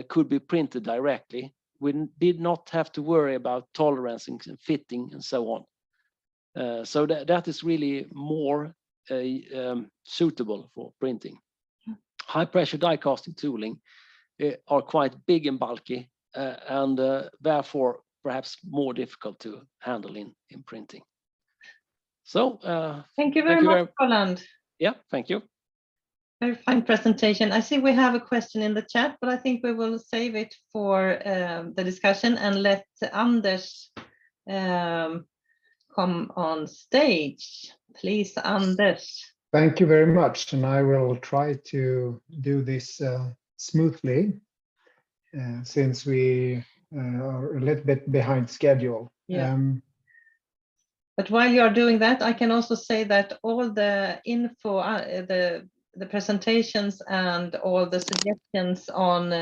could be printed directly. We did not have to worry about tolerancing and fitting and so on. So that is really more suitable for printing. High pressure die casting tooling are quite big and bulky, and therefore perhaps more difficult to handle in printing. So thank you very much, Roland. Yeah, thank you. Very fine presentation. I see we have a question in the chat, but I think we will save it for the discussion and let Anders come on stage. Please, Anders. Thank you very much, and I will try to do this smoothly since we are a little bit behind schedule. Yeah. But while you are doing that, I can also say that all the info, the presentations and all the suggestions on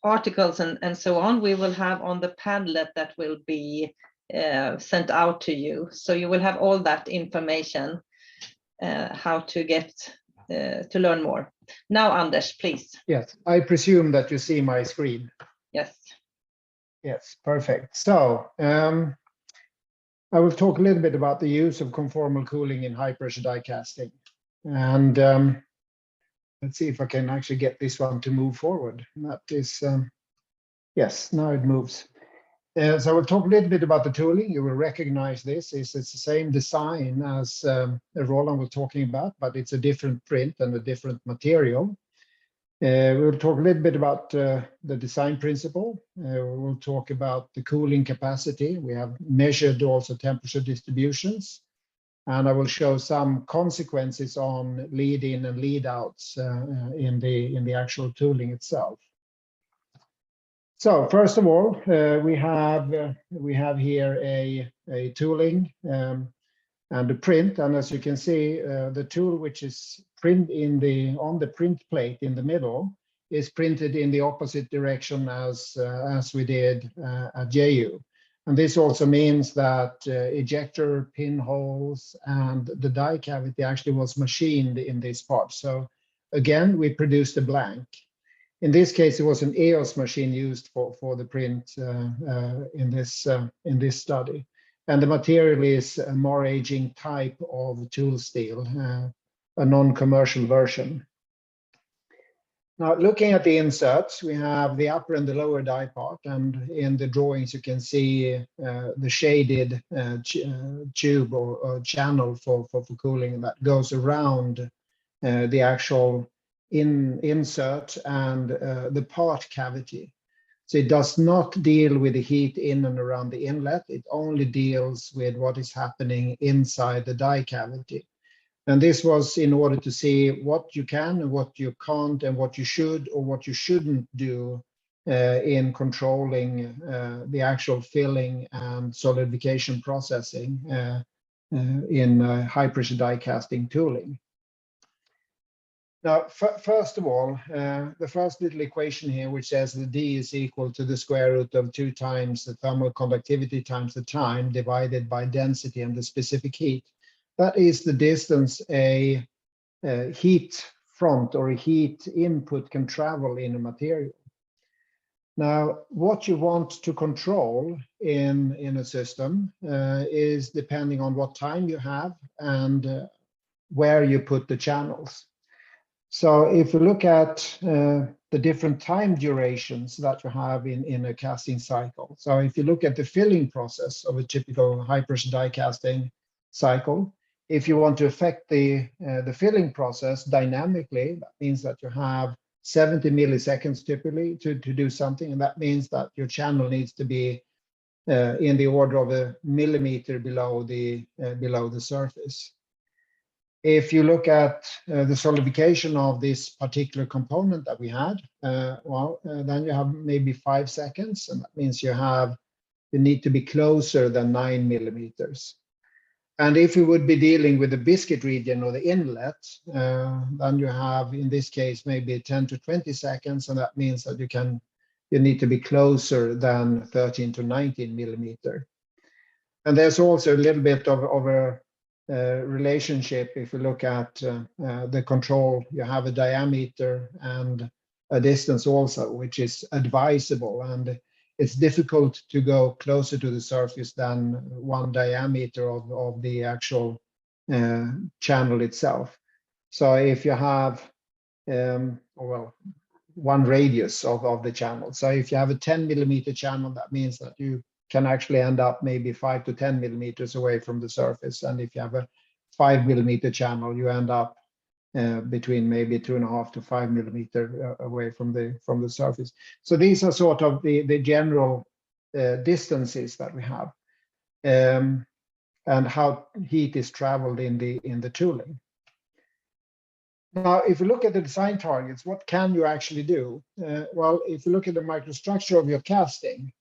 articles and so on, we will have on the Padlet that will be sent out to you. So you will have all that information, how to get to learn more. Now, Anders, please. Yes, I presume that you see my screen. Yes. Yes, perfect. So I will talk a little bit about the use of conformal cooling in high pressure die casting. And let's see if I can actually get this one to move forward. That is, yes, now it moves. So I will talk a little bit about the tooling. You will recognize this. It's the same design as Roland was talking about, but it's a different print and a different material. We'll talk a little bit about the design principle. We'll talk about the cooling capacity. We have measured also temperature distributions. And I will show some consequences on lead in and lead outs in the actual tooling itself. So first of all, we have here a tooling and a print, and as you can see, the tool which is printed on the print plate in the middle is printed in the opposite direction as we did at JU. And this also means that ejector pinholes and the die cavity actually was machined in this part. So again, we produced a blank. In this case, it was an EOS machine used for the print in this study. And the material is a more aging type of tool steel, a non-commercial version. Now, looking at the inserts, we have the upper and the lower die part, and in the drawings you can see the shaded tube or channel for cooling that goes around the actual insert and the part cavity. So it does not deal with the heat in and around the inlet. It only deals with what is happening inside the die cavity. And this was in order to see what you can and what you can't and what you should or what you shouldn't do in controlling the actual filling and solidification processing in high pressure die casting tooling. Now, first of all, the first little equation here, which says the D is equal to the square root of 2 times the thermal conductivity times the time divided by density and the specific heat. That is the distance a heat front or a heat input can travel in a material. Now, what you want to control in a system is depending on what time you have and where you put the channels. So if you look at the different time durations that you have in a casting cycle. So if you look at the filling process of a typical high pressure die casting cycle, if you want to affect the filling process dynamically, that means that you have 70 milliseconds typically to do something. And that means that your channel needs to be in the order of a millimeter below the surface. If you look at the solidification of this particular component that we had, then you have maybe 5 seconds, and that means you need to be closer than 9 millimeters. And if you would be dealing with the biscuit region or the inlet, then you have, in this case, maybe 10 to 20 seconds, and that means that you need to be closer than 13 to 19 millimeter. And there's also a little bit of a relationship. If you look at the control, you have a diameter and a distance also, which is advisable, and it's difficult to go closer to the surface than 1 diameter of the actual channel itself. So if you have 1 radius of the channel, so if you have a 10 millimeter channel, that means that you can actually end up maybe 5 to 10 millimeters away from the surface. And if you have a 5 millimeter channel, you end up between maybe 2.5 to 5 millimeter away from the surface. So these are sort of the general distances that we have and how heat is traveled in the tooling. Now, if you look at the design targets, what can you actually do? Well, if you look at the microstructure of your casting,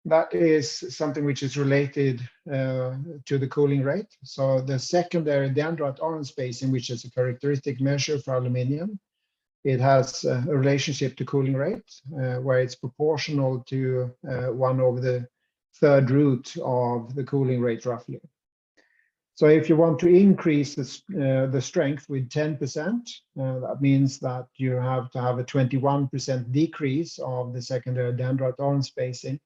that is something which is related to the cooling rate. So the secondary dendrite orange spacing, which is a characteristic measure for aluminium, it has a relationship to cooling rate, where it's proportional to 1/3 root of the cooling rate roughly. So if you want to increase the strength with 10%, that means that you have to have a 21% decrease of the secondary dendrite arm spacing.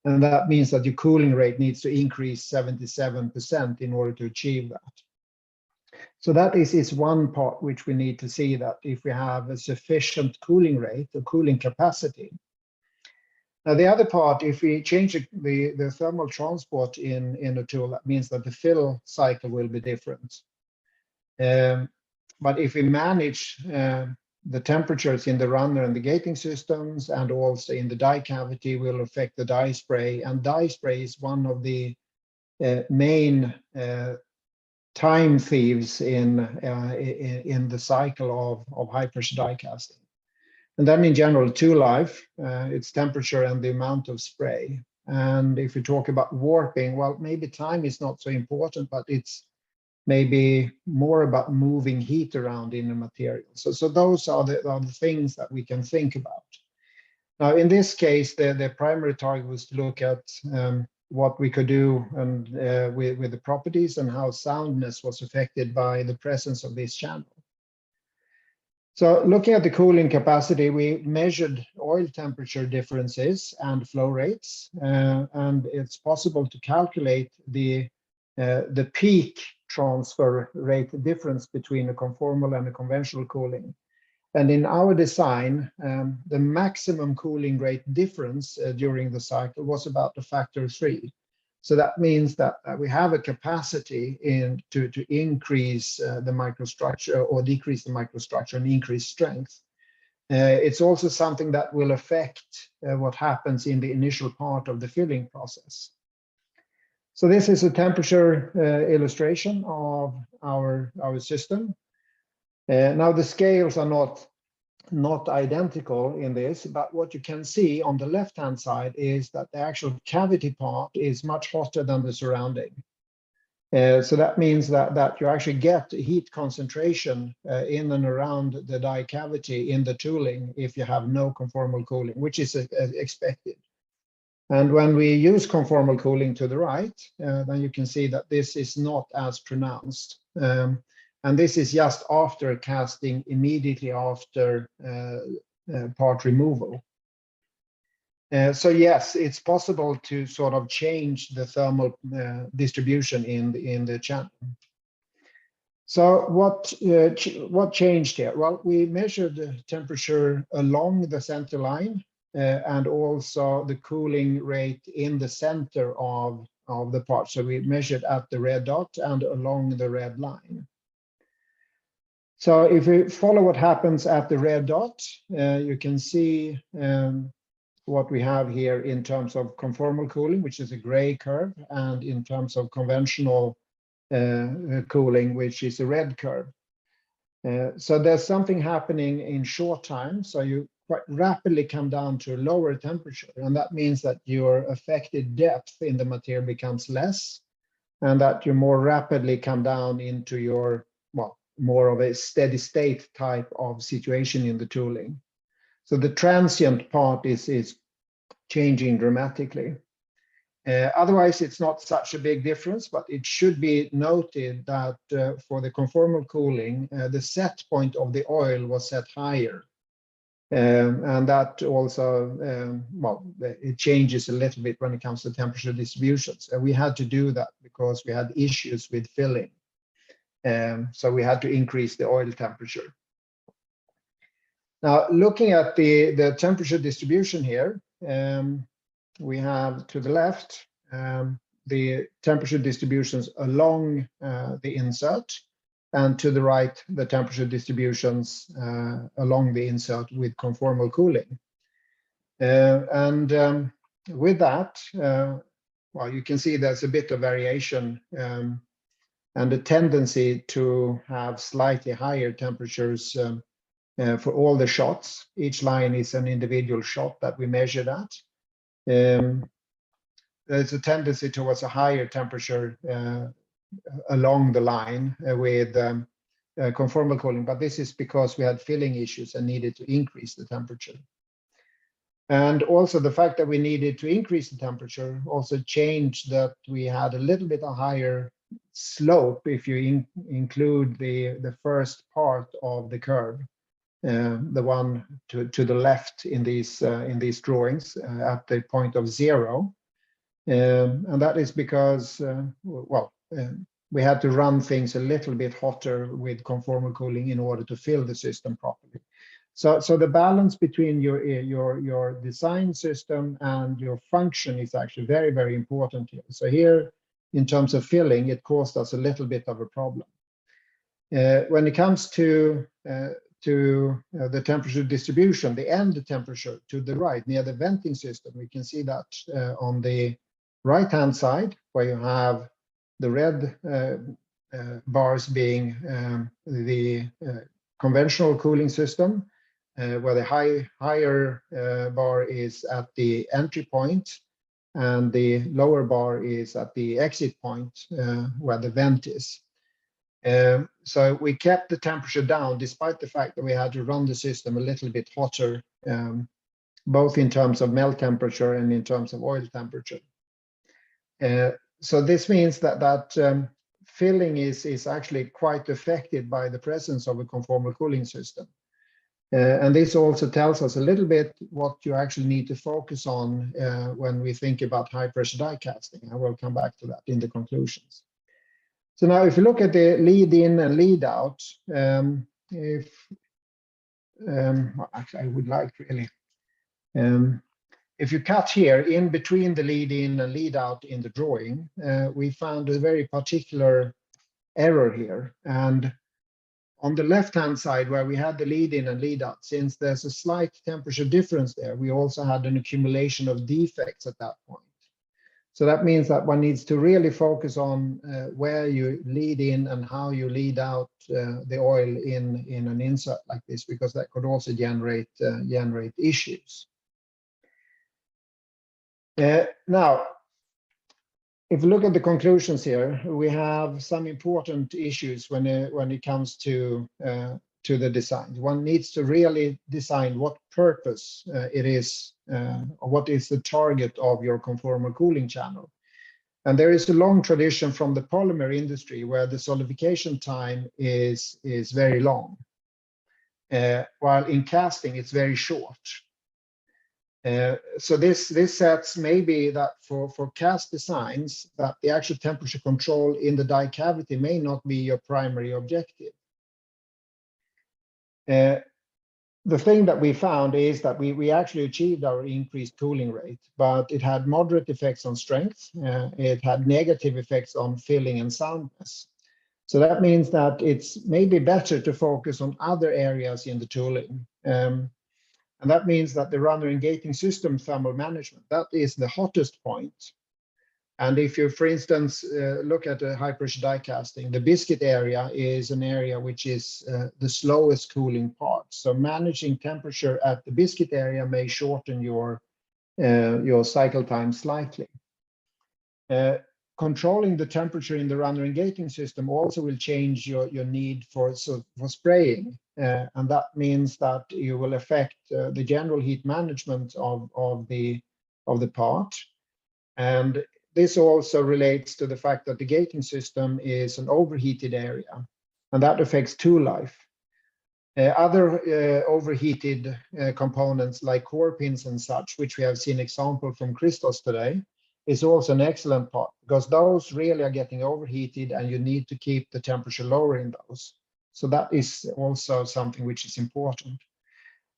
And that means that your cooling rate needs to increase 77% in order to achieve that. So that is one part which we need to see, that if we have a sufficient cooling rate or cooling capacity. Now, the other part, if we change the thermal transport in a tool, that means that the fill cycle will be different. But if we manage the temperatures in the runner and the gating systems, and also in the die cavity, will affect the die spray. And die spray is one of the main time thieves in the cycle of high pressure die casting. And then in general, tool life, it's temperature and the amount of spray. And if we talk about warping, well, maybe time is not so important, but it's maybe more about moving heat around in the material. So those are the things that we can think about. Now, in this case, the primary target was to look at what we could do and with the properties and how soundness was affected by the presence of this channel. So looking at the cooling capacity, we measured oil temperature differences and flow rates, and it's possible to calculate the peak transfer rate difference between a conformal and a conventional cooling. And in our design, the maximum cooling rate difference during the cycle was about a factor of 3. So that means that we have a capacity to increase the microstructure or decrease the microstructure and increase strength. It's also something that will affect what happens in the initial part of the filling process. So this is a temperature illustration of our system. Now the scales are not identical in this, but what you can see on the left-hand side is that the actual cavity part is much hotter than the surrounding. So that means that you actually get heat concentration in and around the die cavity in the tooling if you have no conformal cooling, which is expected. And when we use conformal cooling to the right, then you can see that this is not as pronounced. And this is just after casting, immediately after part removal. So yes, it's possible to sort of change the thermal distribution in the channel. So what changed here? Well, we measured the temperature along the center line and also the cooling rate in the center of the part. So we measured at the red dot and along the red line. So if we follow what happens at the red dot, you can see what we have here in terms of conformal cooling, which is a gray curve, and in terms of conventional cooling, which is a red curve. So there's something happening in short time. So you quite rapidly come down to a lower temperature, and that means that your affected depth in the material becomes less, and that you more rapidly come down into your, well, more of a steady state type of situation in the tooling. So the transient part is changing dramatically. Otherwise, it's not such a big difference, but it should be noted that for the conformal cooling, the set point of the oil was set higher. And that also, well, it changes a little bit when it comes to temperature distributions. We had to do that because we had issues with filling. So we had to increase the oil temperature. Now, looking at the temperature distribution here, we have to the left the temperature distributions along the insert, and to the right the temperature distributions along the insert with conformal cooling. With that, well, you can see there's a bit of variation and a tendency to have slightly higher temperatures for all the shots. Each line is an individual shot that we measured at. There's a tendency towards a higher temperature along the line with conformal cooling, but this is because we had filling issues and needed to increase the temperature. And also the fact that we needed to increase the temperature also changed that we had a little bit of higher slope if you include the first part of the curve, the one to the left in these drawings at the point of 0. And that is because, we had to run things a little bit hotter with conformal cooling in order to fill the system properly. So the balance between your design system and your function is actually very, very important here. So here, in terms of filling, it caused us a little bit of a problem. When it comes to the temperature distribution, the end temperature to the right near the venting system, we can see that on the right-hand side, where you have the red bars being the conventional cooling system, where the higher bar is at the entry point, and the lower bar is at the exit point, where the vent is. So we kept the temperature down, despite the fact that we had to run the system a little bit hotter, both in terms of melt temperature and in terms of oil temperature. So this means that filling is actually quite affected by the presence of a conformal cooling system. And this also tells us a little bit what you actually need to focus on when we think about high pressure die casting. I will come back to that in the conclusions. So now if you look at the lead in and lead out, actually I would like really, if you cut here in between the lead in and lead out in the drawing, we found a very particular error here. And on the left-hand side, where we had the lead in and lead out, since there's a slight temperature difference there, we also had an accumulation of defects at that point. So that means that one needs to really focus on where you lead in and how you lead out the oil in an insert like this, because that could also generate issues. Now, if you look at the conclusions here, we have some important issues when it comes to the design. One needs to really design what purpose it is, or what is the target of your conformal cooling channel. And there is a long tradition from the polymer industry where the solidification time is very long, while in casting it's very short. So this sets maybe that for cast designs that the actual temperature control in the die cavity may not be your primary objective. The thing that we found is that we actually achieved our increased cooling rate, but it had moderate effects on strength. It had negative effects on filling and soundness. So that means that it's maybe better to focus on other areas in the tooling. And that means that the runner and gating system thermal management, that is the hottest point. And if you, for instance, look at a high pressure die casting, the biscuit area is an area which is the slowest cooling part. So managing temperature at the biscuit area may shorten your cycle time slightly. Controlling the temperature in the runner and gating system also will change your need for spraying. And that means that you will affect the general heat management of the part. And this also relates to the fact that the gating system is an overheated area, and that affects tool life. Other overheated components like core pins and such, which we have seen example from Christos today, is also an excellent part, because those really are getting overheated and you need to keep the temperature lower in those. So that is also something which is important.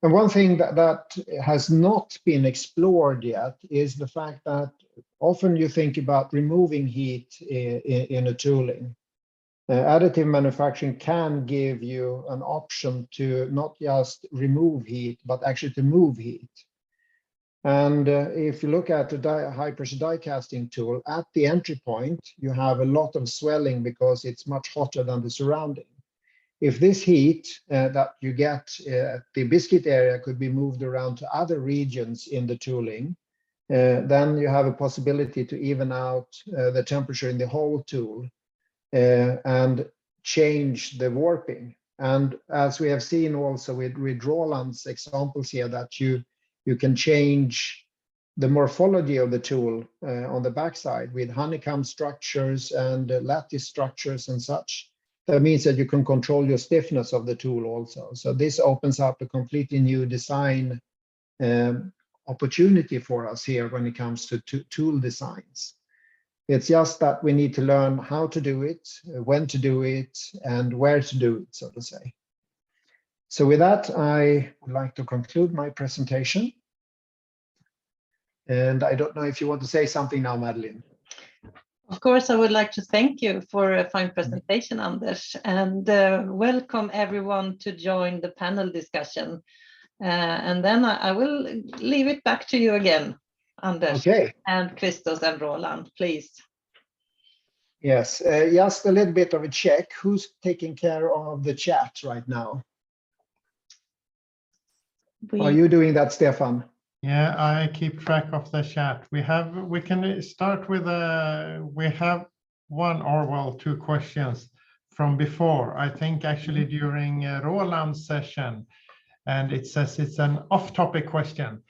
And one thing that has not been explored yet is the fact that often you think about removing heat in a tooling. Additive manufacturing can give you an option to not just remove heat, but actually to move heat. And if you look at the high pressure die casting tool, at the entry point, you have a lot of swelling because it's much hotter than the surrounding. If this heat that you get at the biscuit area could be moved around to other regions in the tooling, then you have a possibility to even out the temperature in the whole tool and change the warping. And as we have seen also with Roland's examples here, that you can change the morphology of the tool on the backside with honeycomb structures and lattice structures and such. That means that you can control your stiffness of the tool also. So this opens up a completely new design opportunity for us here when it comes to tool designs. It's just that we need to learn how to do it, when to do it, and where to do it, so to say. So with that, I would like to conclude my presentation. And I don't know if you want to say something now, Madeline. Of course, I would like to thank you for a fine presentation, Anders, and welcome everyone to join the panel discussion. And then I will leave it back to you again, Anders. Okay. And Christos and Roland, please. Yes, just a little bit of a check. Who's taking care of the chat right now? Are you doing that, Stefan? Yeah, I keep track of the chat. We can start with we have one or well, two questions from before. I think actually during Roland's session, and it says it's an off-topic question.